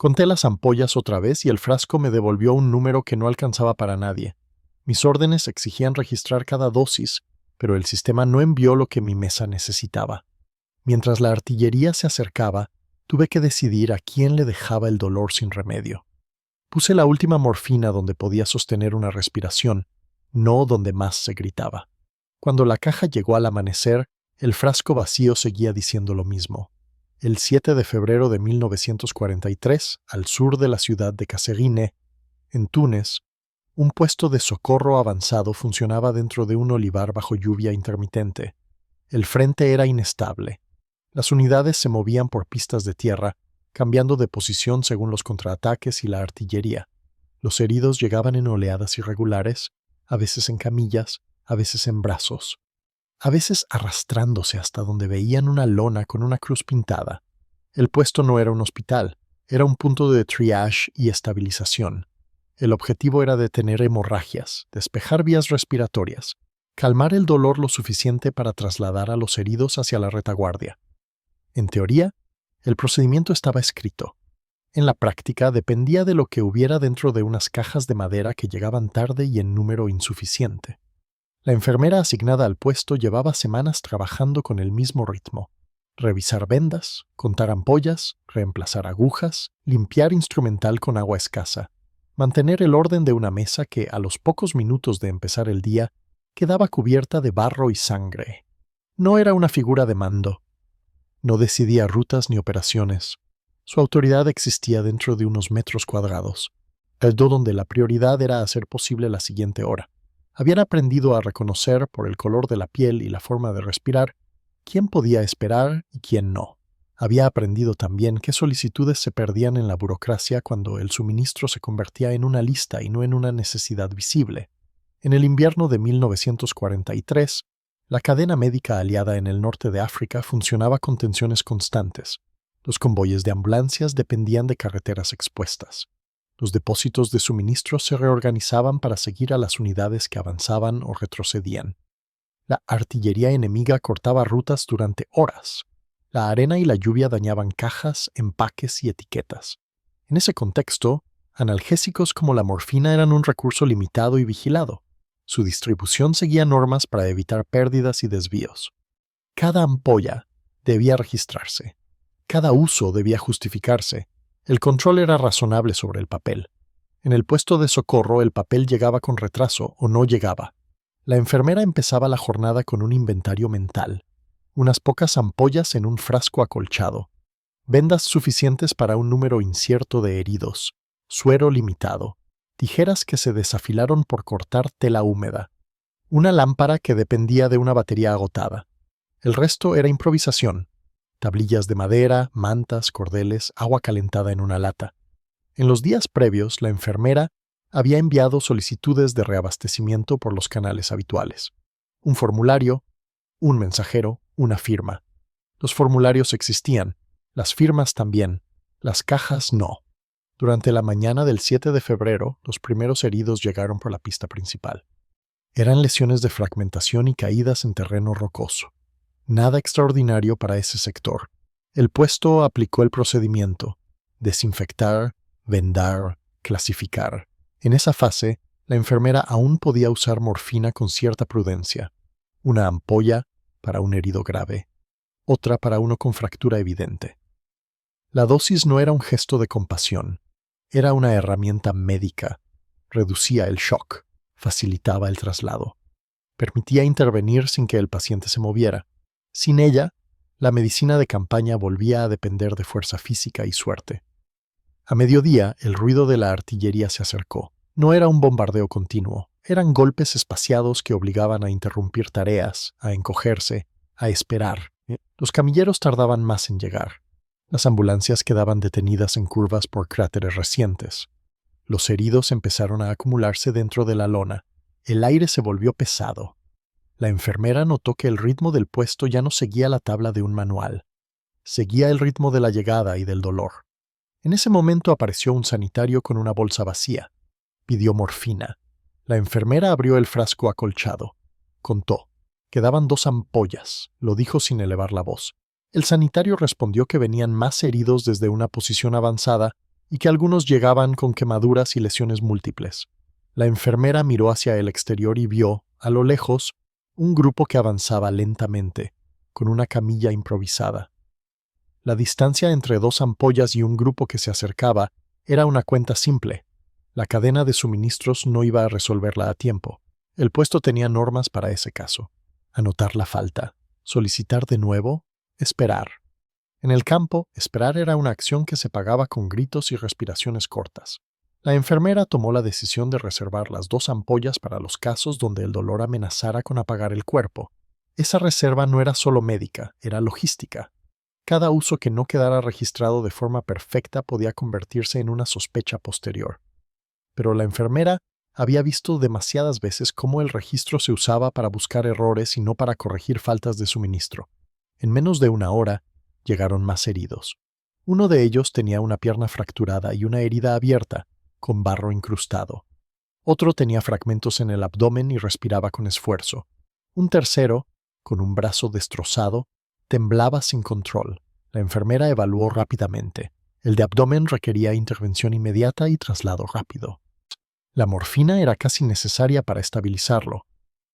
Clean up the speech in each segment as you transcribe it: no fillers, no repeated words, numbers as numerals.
Conté las ampollas otra vez y el frasco me devolvió un número que no alcanzaba para nadie. Mis órdenes exigían registrar cada dosis, pero el sistema no envió lo que mi mesa necesitaba. Mientras la artillería se acercaba, tuve que decidir a quién le dejaba el dolor sin remedio. Puse la última morfina donde podía sostener una respiración, no donde más se gritaba. Cuando la caja llegó al amanecer, el frasco vacío seguía diciendo lo mismo. El 7 de febrero de 1943, al sur de la ciudad de Kasserine, en Túnez, un puesto de socorro avanzado funcionaba dentro de un olivar bajo lluvia intermitente. El frente era inestable. Las unidades se movían por pistas de tierra, cambiando de posición según los contraataques y la artillería. Los heridos llegaban en oleadas irregulares, a veces en camillas, a veces en brazos, a veces arrastrándose hasta donde veían una lona con una cruz pintada. El puesto no era un hospital, era un punto de triage y estabilización. El objetivo era detener hemorragias, despejar vías respiratorias, calmar el dolor lo suficiente para trasladar a los heridos hacia la retaguardia. En teoría, el procedimiento estaba escrito. En la práctica dependía de lo que hubiera dentro de unas cajas de madera que llegaban tarde y en número insuficiente. La enfermera asignada al puesto llevaba semanas trabajando con el mismo ritmo. Revisar vendas, contar ampollas, reemplazar agujas, limpiar instrumental con agua escasa, mantener el orden de una mesa que, a los pocos minutos de empezar el día, quedaba cubierta de barro y sangre. No era una figura de mando. No decidía rutas ni operaciones. Su autoridad existía dentro de unos metros cuadrados, algo donde la prioridad era hacer posible la siguiente hora. Habían aprendido a reconocer, por el color de la piel y la forma de respirar, quién podía esperar y quién no. Había aprendido también qué solicitudes se perdían en la burocracia cuando el suministro se convertía en una lista y no en una necesidad visible. En el invierno de 1943, la cadena médica aliada en el norte de África funcionaba con tensiones constantes. Los convoyes de ambulancias dependían de carreteras expuestas. Los depósitos de suministros se reorganizaban para seguir a las unidades que avanzaban o retrocedían. La artillería enemiga cortaba rutas durante horas. La arena y la lluvia dañaban cajas, empaques y etiquetas. En ese contexto, analgésicos como la morfina eran un recurso limitado y vigilado. Su distribución seguía normas para evitar pérdidas y desvíos. Cada ampolla debía registrarse. Cada uso debía justificarse. El control era razonable sobre el papel. En el puesto de socorro el papel llegaba con retraso o no llegaba. La enfermera empezaba la jornada con un inventario mental. Unas pocas ampollas en un frasco acolchado. Vendas suficientes para un número incierto de heridos. Suero limitado. Tijeras que se desafilaron por cortar tela húmeda. Una lámpara que dependía de una batería agotada. El resto era improvisación. Tablillas de madera, mantas, cordeles, agua calentada en una lata. En los días previos, la enfermera había enviado solicitudes de reabastecimiento por los canales habituales. Un formulario, un mensajero, una firma. Los formularios existían, las firmas también, las cajas no. Durante la mañana del 7 de febrero, los primeros heridos llegaron por la pista principal. Eran lesiones de fragmentación y caídas en terreno rocoso. Nada extraordinario para ese sector. El puesto aplicó el procedimiento: desinfectar, vendar, clasificar. En esa fase, la enfermera aún podía usar morfina con cierta prudencia. Una ampolla para un herido grave, otra para uno con fractura evidente. La dosis no era un gesto de compasión, era una herramienta médica. Reducía el shock, facilitaba el traslado. Permitía intervenir sin que el paciente se moviera. Sin ella, la medicina de campaña volvía a depender de fuerza física y suerte. A mediodía, el ruido de la artillería se acercó. No era un bombardeo continuo, eran golpes espaciados que obligaban a interrumpir tareas, a encogerse, a esperar. Los camilleros tardaban más en llegar. Las ambulancias quedaban detenidas en curvas por cráteres recientes. Los heridos empezaron a acumularse dentro de la lona. El aire se volvió pesado. La enfermera notó que el ritmo del puesto ya no seguía la tabla de un manual. Seguía el ritmo de la llegada y del dolor. En ese momento apareció un sanitario con una bolsa vacía. Pidió morfina. La enfermera abrió el frasco acolchado. Contó. Quedaban 2 ampollas, lo dijo sin elevar la voz. El sanitario respondió que venían más heridos desde una posición avanzada y que algunos llegaban con quemaduras y lesiones múltiples. La enfermera miró hacia el exterior y vio, a lo lejos, un grupo que avanzaba lentamente, con una camilla improvisada. La distancia entre dos ampollas y un grupo que se acercaba era una cuenta simple. La cadena de suministros no iba a resolverla a tiempo. El puesto tenía normas para ese caso. Anotar la falta, solicitar de nuevo, esperar. En el campo, esperar era una acción que se pagaba con gritos y respiraciones cortas. La enfermera tomó la decisión de reservar las 2 ampollas para los casos donde el dolor amenazara con apagar el cuerpo. Esa reserva no era solo médica, era logística. Cada uso que no quedara registrado de forma perfecta podía convertirse en una sospecha posterior. Pero la enfermera había visto demasiadas veces cómo el registro se usaba para buscar errores y no para corregir faltas de suministro. En menos de una hora, llegaron más heridos. Uno de ellos tenía una pierna fracturada y una herida abierta, con barro incrustado. Otro tenía fragmentos en el abdomen y respiraba con esfuerzo. Un tercero, con un brazo destrozado, temblaba sin control. La enfermera evaluó rápidamente. El de abdomen requería intervención inmediata y traslado rápido. La morfina era casi necesaria para estabilizarlo.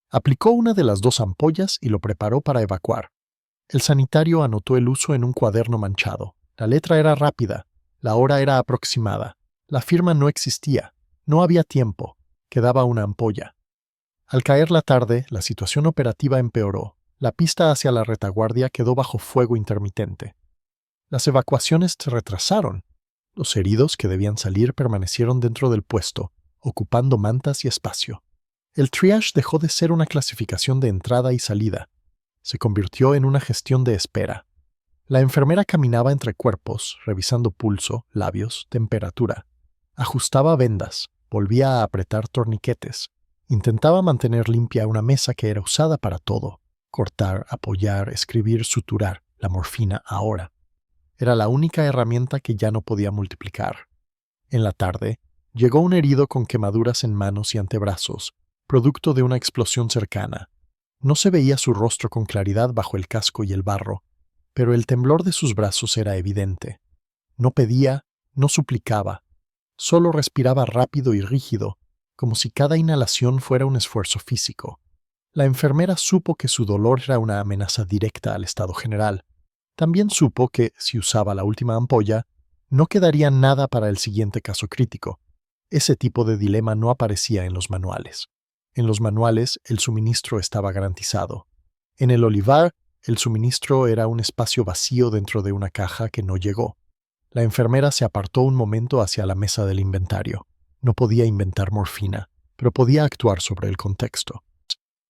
Aplicó una de las 2 ampollas y lo preparó para evacuar. El sanitario anotó el uso en un cuaderno manchado. La letra era rápida, la hora era aproximada, la firma no existía, no había tiempo, quedaba una ampolla. Al caer la tarde, la situación operativa empeoró. La pista hacia la retaguardia quedó bajo fuego intermitente. Las evacuaciones se retrasaron. Los heridos que debían salir permanecieron dentro del puesto, ocupando mantas y espacio. El triage dejó de ser una clasificación de entrada y salida. Se convirtió en una gestión de espera. La enfermera caminaba entre cuerpos, revisando pulso, labios, temperatura. Ajustaba vendas, volvía a apretar torniquetes. Intentaba mantener limpia una mesa que era usada para todo. Cortar, apoyar, escribir, suturar. La morfina ahora. Era la única herramienta que ya no podía multiplicar. En la tarde, llegó un herido con quemaduras en manos y antebrazos, producto de una explosión cercana. No se veía su rostro con claridad bajo el casco y el barro, pero el temblor de sus brazos era evidente. No pedía, no suplicaba, solo respiraba rápido y rígido, como si cada inhalación fuera un esfuerzo físico. La enfermera supo que su dolor era una amenaza directa al estado general. También supo que, si usaba la última ampolla, no quedaría nada para el siguiente caso crítico. Ese tipo de dilema no aparecía en los manuales. En los manuales, el suministro estaba garantizado. En el olivar, el suministro era un espacio vacío dentro de una caja que no llegó. La enfermera se apartó un momento hacia la mesa del inventario. No podía inventar morfina, pero podía actuar sobre el contexto.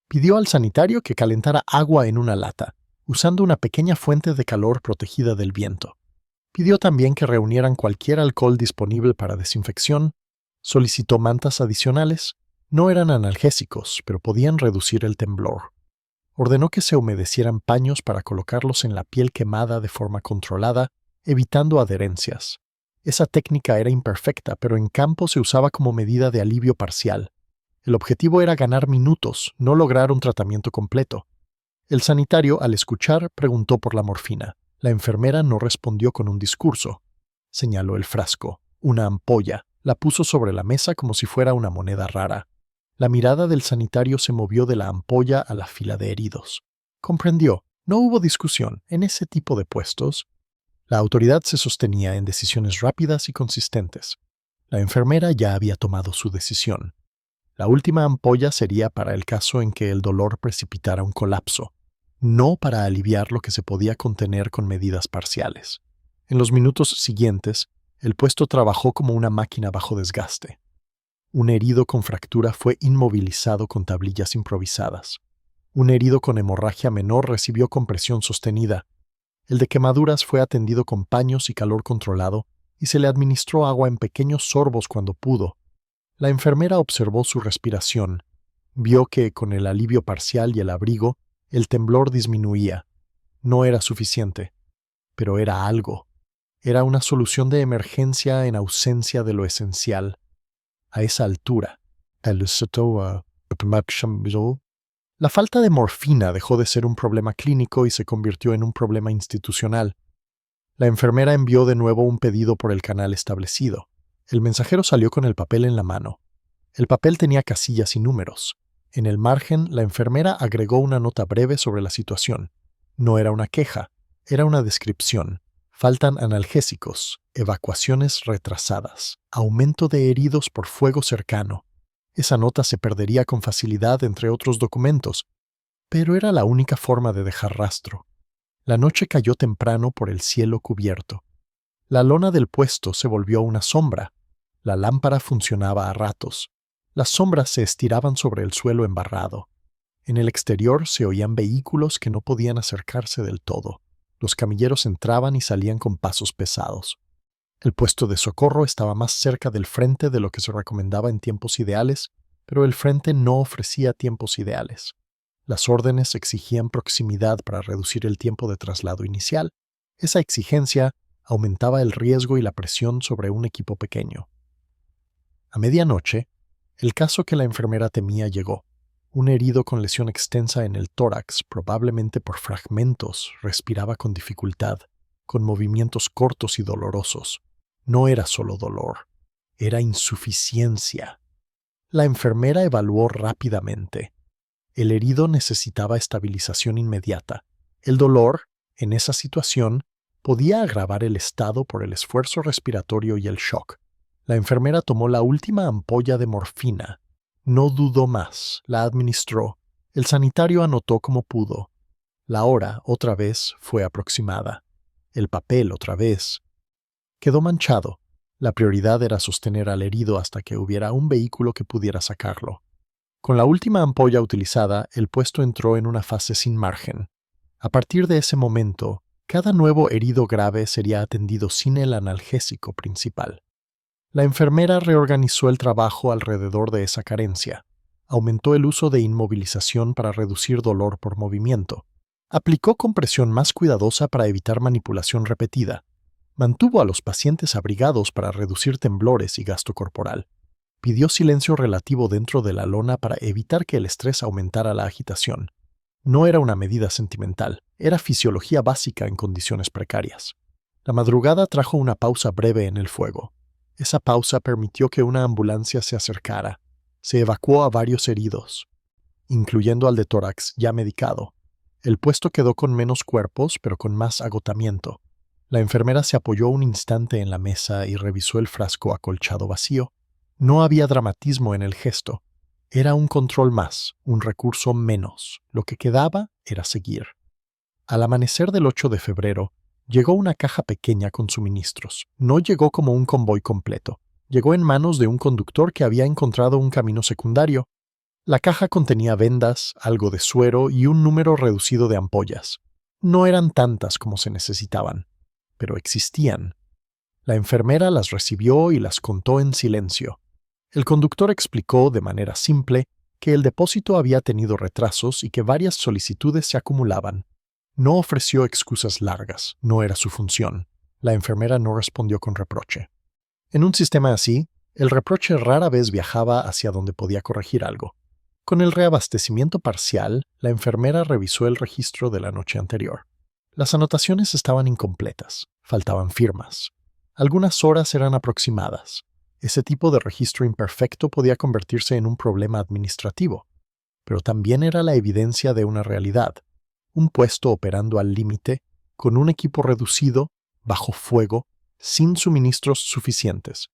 Pidió al sanitario que calentara agua en una lata, usando una pequeña fuente de calor protegida del viento. Pidió también que reunieran cualquier alcohol disponible para desinfección. Solicitó mantas adicionales. No eran analgésicos, pero podían reducir el temblor. Ordenó que se humedecieran paños para colocarlos en la piel quemada de forma controlada, evitando adherencias. Esa técnica era imperfecta, pero en campo se usaba como medida de alivio parcial. El objetivo era ganar minutos, no lograr un tratamiento completo. El sanitario, al escuchar, preguntó por la morfina. La enfermera no respondió con un discurso. Señaló el frasco, una ampolla, la puso sobre la mesa como si fuera una moneda rara. La mirada del sanitario se movió de la ampolla a la fila de heridos. Comprendió, no hubo discusión. En ese tipo de puestos, la autoridad se sostenía en decisiones rápidas y consistentes. La enfermera ya había tomado su decisión. La última ampolla sería para el caso en que el dolor precipitara un colapso, no para aliviar lo que se podía contener con medidas parciales. En los minutos siguientes, el puesto trabajó como una máquina bajo desgaste. Un herido con fractura fue inmovilizado con tablillas improvisadas. Un herido con hemorragia menor recibió compresión sostenida. El de quemaduras fue atendido con paños y calor controlado y se le administró agua en pequeños sorbos cuando pudo. La enfermera observó su respiración. Vio que, con el alivio parcial y el abrigo, el temblor disminuía. No era suficiente, pero era algo. Era una solución de emergencia en ausencia de lo esencial. A esa altura, la falta de morfina dejó de ser un problema clínico y se convirtió en un problema institucional. La enfermera envió de nuevo un pedido por el canal establecido. El mensajero salió con el papel en la mano. El papel tenía casillas y números. En el margen, la enfermera agregó una nota breve sobre la situación. No era una queja, era una descripción. Faltan analgésicos, evacuaciones retrasadas, aumento de heridos por fuego cercano. Esa nota se perdería con facilidad entre otros documentos, pero era la única forma de dejar rastro. La noche cayó temprano por el cielo cubierto. La lona del puesto se volvió una sombra. La lámpara funcionaba a ratos. Las sombras se estiraban sobre el suelo embarrado. En el exterior se oían vehículos que no podían acercarse del todo. Los camilleros entraban y salían con pasos pesados. El puesto de socorro estaba más cerca del frente de lo que se recomendaba en tiempos ideales, pero el frente no ofrecía tiempos ideales. Las órdenes exigían proximidad para reducir el tiempo de traslado inicial. Esa exigencia aumentaba el riesgo y la presión sobre un equipo pequeño. A medianoche, el caso que la enfermera temía llegó. Un herido con lesión extensa en el tórax, probablemente por fragmentos, respiraba con dificultad, con movimientos cortos y dolorosos. No era solo dolor, era insuficiencia. La enfermera evaluó rápidamente. El herido necesitaba estabilización inmediata. El dolor, en esa situación, podía agravar el estado por el esfuerzo respiratorio y el shock. La enfermera tomó la última ampolla de morfina. No dudó más, la administró. El sanitario anotó como pudo. La hora, otra vez, fue aproximada. El papel, otra vez, quedó manchado. La prioridad era sostener al herido hasta que hubiera un vehículo que pudiera sacarlo. Con la última ampolla utilizada, el puesto entró en una fase sin margen. A partir de ese momento, cada nuevo herido grave sería atendido sin el analgésico principal. La enfermera reorganizó el trabajo alrededor de esa carencia. Aumentó el uso de inmovilización para reducir dolor por movimiento. Aplicó compresión más cuidadosa para evitar manipulación repetida. Mantuvo a los pacientes abrigados para reducir temblores y gasto corporal. Pidió silencio relativo dentro de la lona para evitar que el estrés aumentara la agitación. No era una medida sentimental, era fisiología básica en condiciones precarias. La madrugada trajo una pausa breve en el fuego. Esa pausa permitió que una ambulancia se acercara. Se evacuó a varios heridos, incluyendo al de tórax ya medicado. El puesto quedó con menos cuerpos, pero con más agotamiento. La enfermera se apoyó un instante en la mesa y revisó el frasco acolchado vacío. No había dramatismo en el gesto. Era un control más, un recurso menos. Lo que quedaba era seguir. Al amanecer del 8 de febrero, llegó una caja pequeña con suministros. No llegó como un convoy completo. Llegó en manos de un conductor que había encontrado un camino secundario. La caja contenía vendas, algo de suero y un número reducido de ampollas. No eran tantas como se necesitaban, pero existían. La enfermera las recibió y las contó en silencio. El conductor explicó de manera simple que el depósito había tenido retrasos y que varias solicitudes se acumulaban. No ofreció excusas largas, no era su función. La enfermera no respondió con reproche. En un sistema así, el reproche rara vez viajaba hacia donde podía corregir algo. Con el reabastecimiento parcial, la enfermera revisó el registro de la noche anterior. Las anotaciones estaban incompletas, faltaban firmas. Algunas horas eran aproximadas. Ese tipo de registro imperfecto podía convertirse en un problema administrativo, pero también era la evidencia de una realidad. Un puesto operando al límite, con un equipo reducido, bajo fuego, sin suministros suficientes.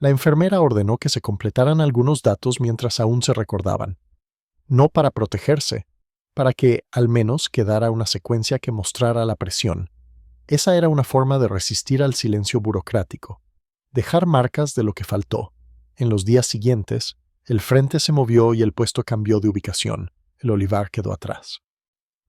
La enfermera ordenó que se completaran algunos datos mientras aún se recordaban. No para protegerse, para que, al menos, quedara una secuencia que mostrara la presión. Esa era una forma de resistir al silencio burocrático. Dejar marcas de lo que faltó. En los días siguientes, el frente se movió y el puesto cambió de ubicación. El olivar quedó atrás.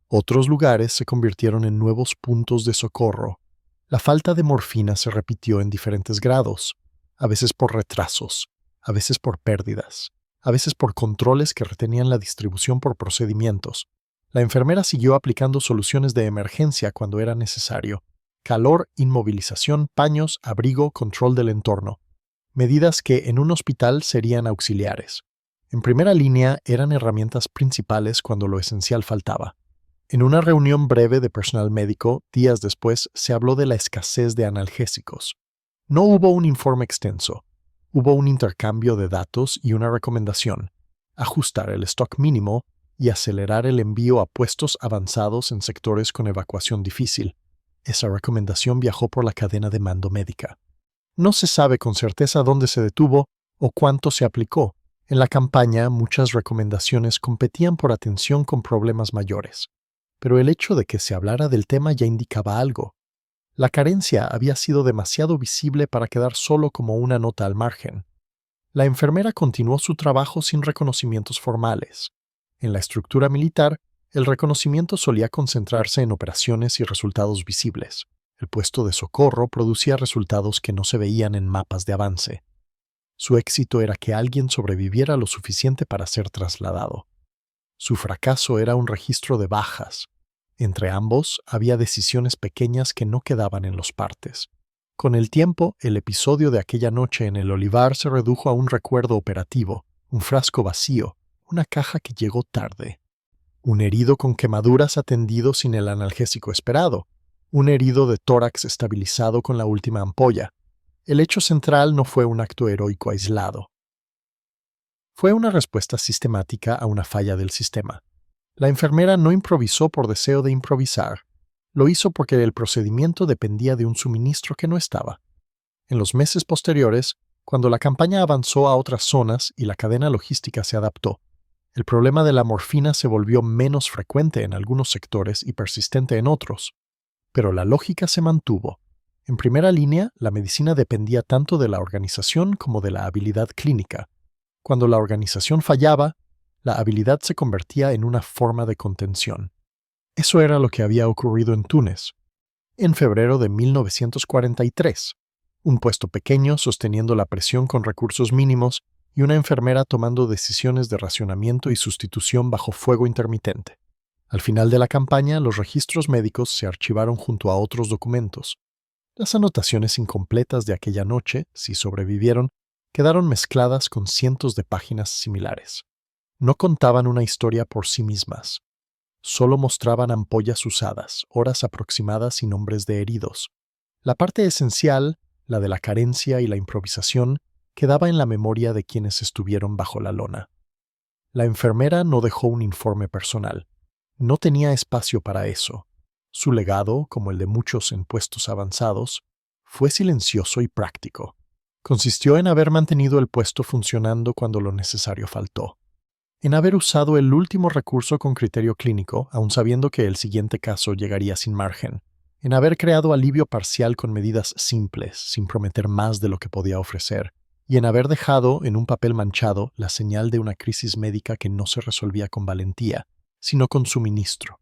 Otros lugares se convirtieron en nuevos puntos de socorro. La falta de morfina se repitió en diferentes grados, a veces por retrasos, a veces por pérdidas, a veces por controles que retenían la distribución por procedimientos. La enfermera siguió aplicando soluciones de emergencia cuando era necesario. Calor, inmovilización, paños, abrigo, control del entorno. Medidas que en un hospital serían auxiliares. En primera línea eran herramientas principales cuando lo esencial faltaba. En una reunión breve de personal médico, días después, se habló de la escasez de analgésicos. No hubo un informe extenso. Hubo un intercambio de datos y una recomendación: ajustar el stock mínimo y acelerar el envío a puestos avanzados en sectores con evacuación difícil. Esa recomendación viajó por la cadena de mando médica. No se sabe con certeza dónde se detuvo o cuánto se aplicó. En la campaña, muchas recomendaciones competían por atención con problemas mayores. Pero el hecho de que se hablara del tema ya indicaba algo. La carencia había sido demasiado visible para quedar solo como una nota al margen. La enfermera continuó su trabajo sin reconocimientos formales. En la estructura militar, el reconocimiento solía concentrarse en operaciones y resultados visibles. El puesto de socorro producía resultados que no se veían en mapas de avance. Su éxito era que alguien sobreviviera lo suficiente para ser trasladado. Su fracaso era un registro de bajas. Entre ambos había decisiones pequeñas que no quedaban en los partes. Con el tiempo, el episodio de aquella noche en el olivar se redujo a un recuerdo operativo, un frasco vacío, una caja que llegó tarde. Un herido con quemaduras atendido sin el analgésico esperado. Un herido de tórax estabilizado con la última ampolla. El hecho central no fue un acto heroico aislado. Fue una respuesta sistemática a una falla del sistema. La enfermera no improvisó por deseo de improvisar. Lo hizo porque el procedimiento dependía de un suministro que no estaba. En los meses posteriores, cuando la campaña avanzó a otras zonas y la cadena logística se adaptó, el problema de la morfina se volvió menos frecuente en algunos sectores y persistente en otros. Pero la lógica se mantuvo. En primera línea, la medicina dependía tanto de la organización como de la habilidad clínica. Cuando la organización fallaba, la habilidad se convertía en una forma de contención. Eso era lo que había ocurrido en Túnez. En febrero de 1943, un puesto pequeño sosteniendo la presión con recursos mínimos y una enfermera tomando decisiones de racionamiento y sustitución bajo fuego intermitente. Al final de la campaña, los registros médicos se archivaron junto a otros documentos. Las anotaciones incompletas de aquella noche, si sobrevivieron, quedaron mezcladas con cientos de páginas similares. No contaban una historia por sí mismas. Solo mostraban ampollas usadas, horas aproximadas y nombres de heridos. La parte esencial, la de la carencia y la improvisación, quedaba en la memoria de quienes estuvieron bajo la lona. La enfermera no dejó un informe personal. No tenía espacio para eso. Su legado, como el de muchos en puestos avanzados, fue silencioso y práctico. Consistió en haber mantenido el puesto funcionando cuando lo necesario faltó. En haber usado el último recurso con criterio clínico, aun sabiendo que el siguiente caso llegaría sin margen. En haber creado alivio parcial con medidas simples, sin prometer más de lo que podía ofrecer. Y en haber dejado, en un papel manchado, la señal de una crisis médica que no se resolvía con valentía, sino con suministro.